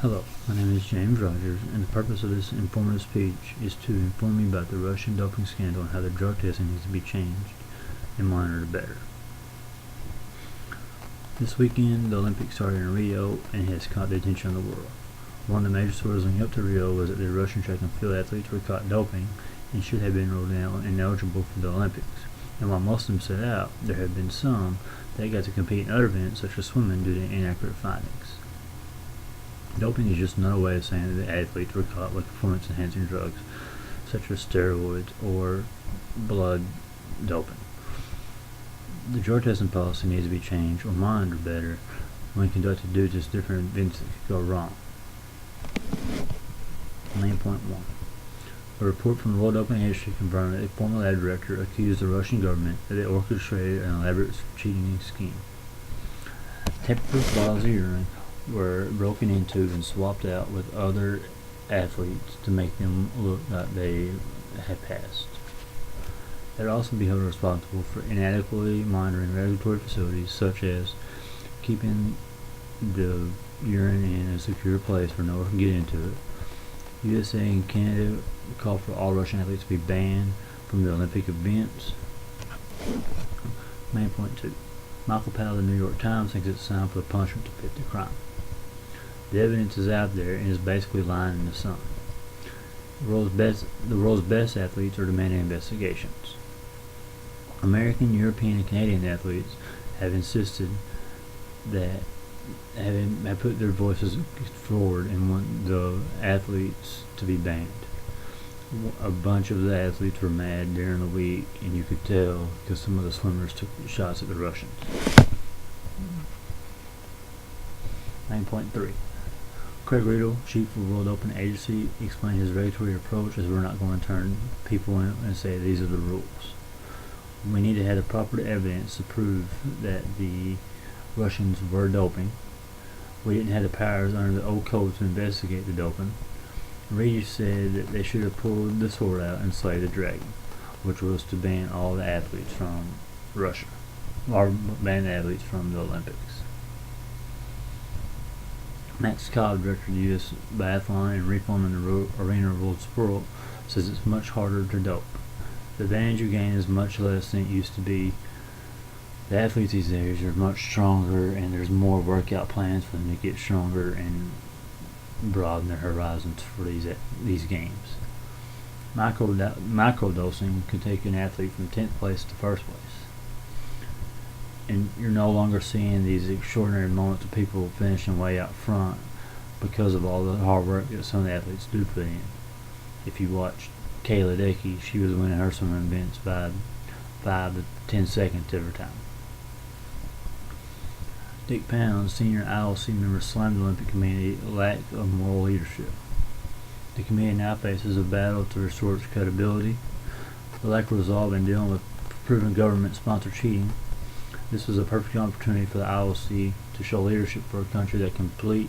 Hello, my name is James Rogers, and the purpose of this informative speech is to inform you about the Russian doping scandal and how the drug testing needs to be changed and monitored better. This weekend, the Olympics started in Rio and has caught the attention of the world. One of the major stories leading up to Rio was that the Russian track and field athletes were caught doping and should have been ruled ineligible for the Olympics. And while most of them set out, there have been some that got to compete in other events such as swimming due to inaccurate findings. Doping is just another way of saying that the athletes were caught with performance-enhancing drugs such as steroids or blood doping. The drug testing policy needs to be changed or monitored better when conducted due to different events that could go wrong. Main point 1. A report from the World Doping Agency confirmed that a former lab director accused the Russian government that they orchestrated an elaborate cheating scheme. Tamper-proof bottles of urine were broken into and swapped out with other athletes to make them look like they had passed. They would also be held responsible for inadequately monitoring regulatory facilities such as keeping the urine in a secure place where no one can get into it. USA and Canada called for all Russian athletes to be banned from the Olympic events. Main point 2. Michael Powell of the New York Times thinks it's time for the punishment to fit the crime. The evidence is out there and is basically lying in the sun. The world's best athletes are demanding investigations. American, European, and Canadian athletes have insisted that have put their voices forward and want the athletes to be banned. A bunch of the athletes were mad during the week, and you could tell because some of the swimmers took shots at the Russians. Main point 3. Craig Riedel, chief of the World Doping Agency, explained his regulatory approach as we're not going to turn people in and say these are the rules. We need to have the proper evidence to prove that the Russians were doping. We didn't have the powers under the old code to investigate the doping. Riedel said that they should have pulled the sword out and slayed the dragon, which was to ban all the athletes from Russia, or ban the athletes from the Olympics. Max Cobb, director of the U.S. Biathlon and Reforming the Arena of World Sport, says it's much harder to dope. The advantage you gain is much less than it used to be. The athletes these days are much stronger, and there's more workout plans for them to get stronger and broaden their horizons for these games. Microdosing could take an athlete from 10th place to 1st place. And you're no longer seeing these extraordinary moments of people finishing way out front because of all the hard work that some of the athletes do put in. If you watch Kayla Dickey, she was winning her swimming events by 5 to 10 seconds every time. Dick Pound, senior IOC member, slammed the Olympic Committee lack of moral leadership. The committee now faces a battle to restore its credibility. The lack of resolve in dealing with proven government-sponsored cheating. This was a perfect opportunity for the IOC to show leadership for a country that completely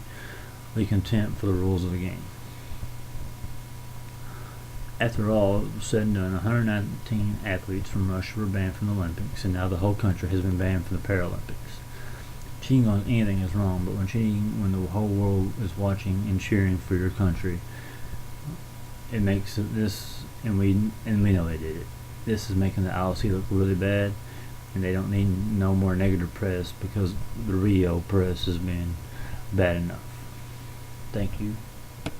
contempt for the rules of the game. After all said and done, 119 athletes from Russia were banned from the Olympics, and now the whole country has been banned from the Paralympics. Cheating on anything is wrong, but when the whole world is watching and cheering for your country, it makes this, and we know they did it. This is making the IOC look really bad, and they don't need no more negative press because the Rio press has been bad enough. Thank you.